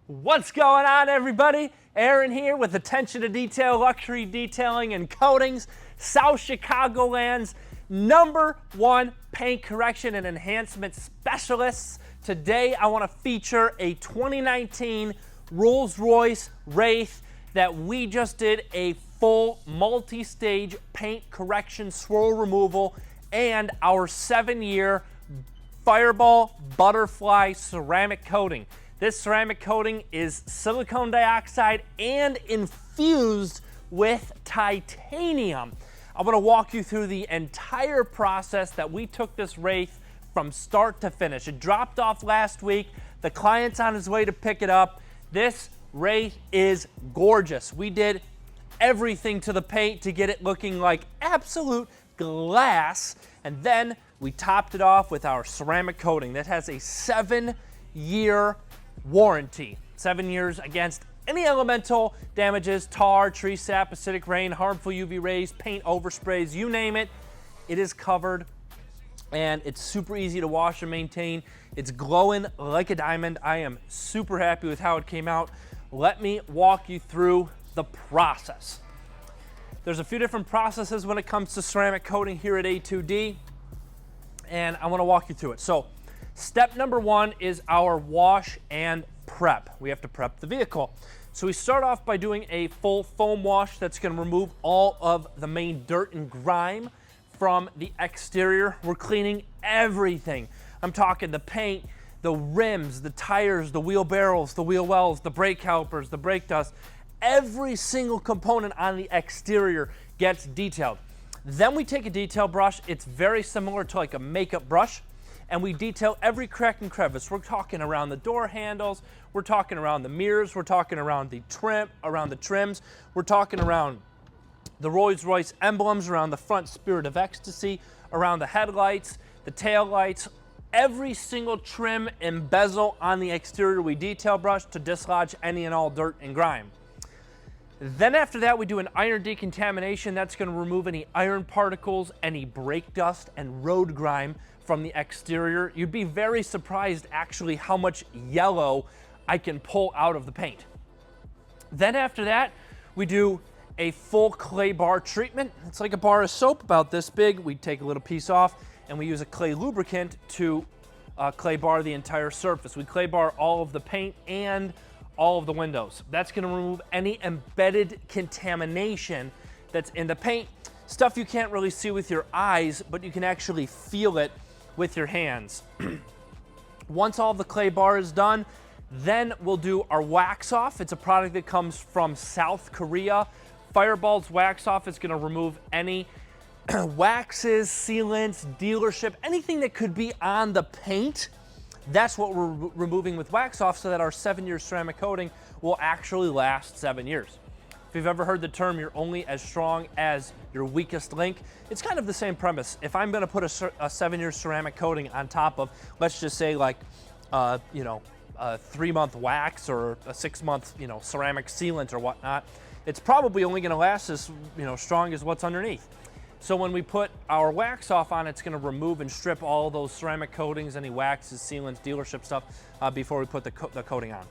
What's going on, everybody? Aaron here with Attention to Detail, Luxury Detailing and Coatings, South Chicagoland's #1 paint correction and enhancement specialists. Today, I want to feature a 2019 Rolls-Royce Wraith that we just did a full multi-stage paint correction, swirl removal, and our 7-year Fireball Butterfly ceramic coating. This ceramic coating is silicone dioxide and infused with titanium. I'm going to walk you through the entire process that we took this Wraith from start to finish. It dropped off last week. The client's on his way to pick it up. This Wraith is gorgeous. We did everything to the paint to get it looking like absolute glass, and then we topped it off with our ceramic coating that has a 7-year warranty. 7 years against any elemental damages, tar, tree sap, acidic rain, harmful UV rays, paint oversprays, you name it, it is covered, and it's super easy to wash and maintain. It's glowing like a diamond. I am super happy with how it came out. Let me walk you through the process. There's a few different processes when it comes to ceramic coating here at A2D, and I want to walk you through it. So step number 1 is our wash and prep. We have to prep the vehicle. So we start off by doing a full foam wash that's going to remove all of the main dirt and grime from the exterior. We're cleaning everything. I'm talking the paint, the rims, the tires, the wheel barrels, the wheel wells, the brake calipers, the brake dust. Every single component on the exterior gets detailed. Then we take a detail brush. It's very similar to like a makeup brush, and we detail every crack and crevice. We're talking around the door handles, we're talking around the mirrors, we're talking around the trims, we're talking around the Rolls-Royce emblems, around the front Spirit of Ecstasy, around the headlights, the tail lights. Every single trim and bezel on the exterior we detail brush to dislodge any and all dirt and grime. Then after that, we do an iron decontamination. That's going to remove any iron particles, any brake dust, and road grime from the exterior. You'd be very surprised actually how much yellow I can pull out of the paint. Then after that, we do a full clay bar treatment. It's like a bar of soap about this big. We take a little piece off and we use a clay lubricant to clay bar the entire surface. We clay bar all of the paint and all of the windows. That's going to remove any embedded contamination that's in the paint. Stuff you can't really see with your eyes, but you can actually feel it with your hands. Once all the clay bar is done, then we'll do our wax off. It's a product that comes from South Korea. Fireball's wax off is going to remove any waxes, sealants, dealership, anything that could be on the paint. That's what we're removing with wax off, so that our 7-year ceramic coating will actually last 7 years. If you've ever heard the term, you're only as strong as your weakest link, it's kind of the same premise. If I'm going to put a 7-year ceramic coating on top of, let's just say like, a 3-month wax or a 6-month, ceramic sealant or whatnot, it's probably only going to last as, strong as what's underneath. So when we put our wax off on, it's going to remove and strip all those ceramic coatings, any waxes, sealants, dealership stuff, before we put the coating on.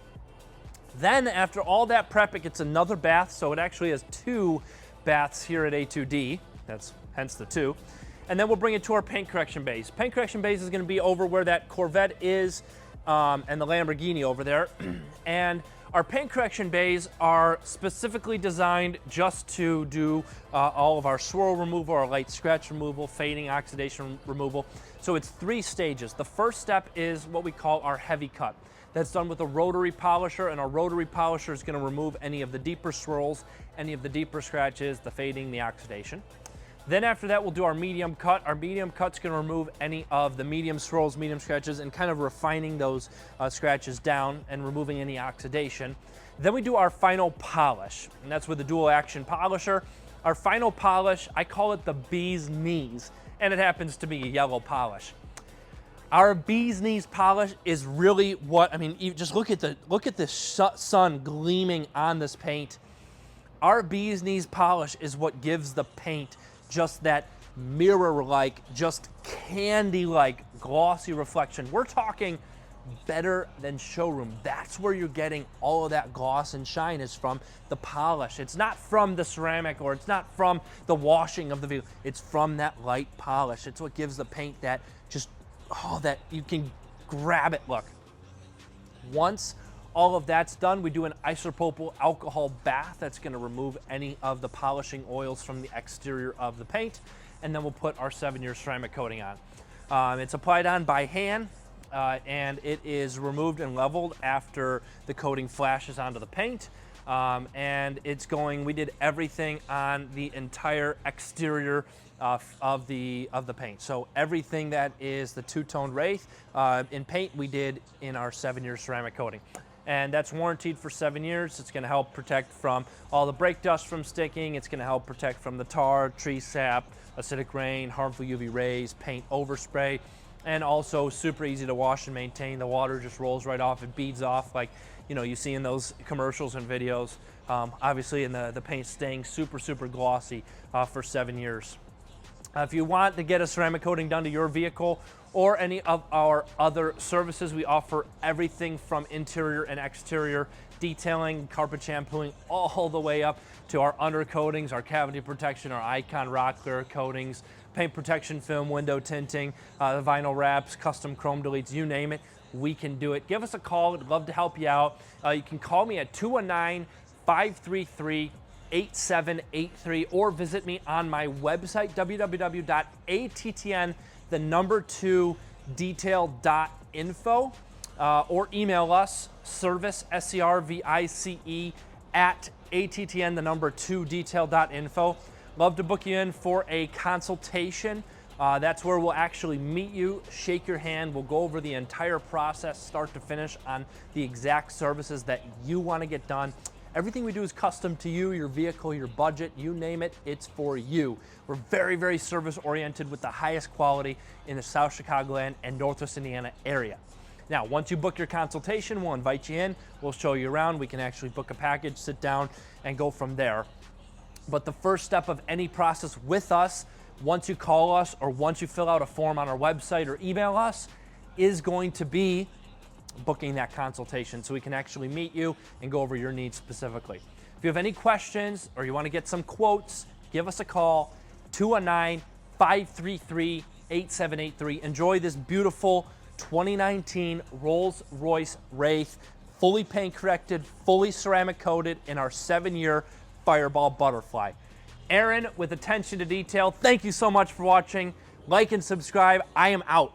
Then after all that prep, it gets another bath, so it actually has 2 baths here at A2D. That's hence the 2. And then we'll bring it to our paint correction bays. Paint correction bays is going to be over where that Corvette is and the Lamborghini over there. And our paint correction bays are specifically designed just to do all of our swirl removal, our light scratch removal, fading, oxidation removal. So it's 3 stages. The first step is what we call our heavy cut. That's done with a rotary polisher, and our rotary polisher is going to remove any of the deeper swirls, any of the deeper scratches, the fading, the oxidation. Then after that, we'll do our medium cut. Our medium cut's going to remove any of the medium swirls, medium scratches, and kind of refining those scratches down and removing any oxidation. Then we do our final polish, and that's with the dual action polisher. Our final polish, I call it the bee's knees, and it happens to be a yellow polish. Our bee's knees polish is really what, you just look at the sun gleaming on this paint. Our bee's knees polish is what gives the paint just that mirror-like, just candy-like glossy reflection. We're talking better than showroom. That's where you're getting all of that gloss and shine, is from the polish. It's not from the ceramic, or it's not from the washing of the vehicle. It's from that light polish. It's what gives the paint that just, oh, that you can grab it look. Once all of that's done, we do an isopropyl alcohol bath that's going to remove any of the polishing oils from the exterior of the paint, and then we'll put our 7-year ceramic coating on. It's applied on by hand, and it is removed and leveled after the coating flashes onto the paint. And it's going, we did everything on the entire exterior of the paint. So everything that is the two-tone Wraith in paint, we did in our 7-year ceramic coating. And that's warranted for 7 years. It's gonna help protect from all the brake dust from sticking. It's gonna help protect from the tar, tree sap, acidic rain, harmful UV rays, paint overspray, and also super easy to wash and maintain. The water just rolls right off, it beads off like, you know, you see in those commercials and videos. Obviously, and the paint staying super, super glossy for 7 years. If you want to get a ceramic coating done to your vehicle or any of our other services, we offer everything from interior and exterior detailing, carpet shampooing, all the way up to our undercoatings, our cavity protection, our Icon rock clear coatings, paint protection film, window tinting, the vinyl wraps, custom chrome deletes, you name it, we can do it. Give us a call, we'd love to help you out. You can call me at 219-533-8783 or visit me on my website, www.attn2detail.info, or email us, service, SERVICE, at attn2detail.info. Love to book you in for a consultation. That's where we'll actually meet you, shake your hand. We'll go over the entire process, start to finish, on the exact services that you want to get done. Everything we do is custom to you, your vehicle, your budget, you name it, it's for you. We're very, very service oriented with the highest quality in the South Chicagoland and Northwest Indiana area. Now, once you book your consultation, we'll invite you in, we'll show you around, we can actually book a package, sit down, and go from there. But the first step of any process with us, once you call us or once you fill out a form on our website or email us, is going to be booking that consultation so we can actually meet you and go over your needs specifically. If you have any questions or you want to get some quotes, give us a call, 219-533-8783. Enjoy this beautiful 2019 Rolls-Royce Wraith, fully paint corrected, fully ceramic coated in our 7-year Fireball Butterfly. Aaron with attention to detail, thank you so much for watching. Like and subscribe. I am out.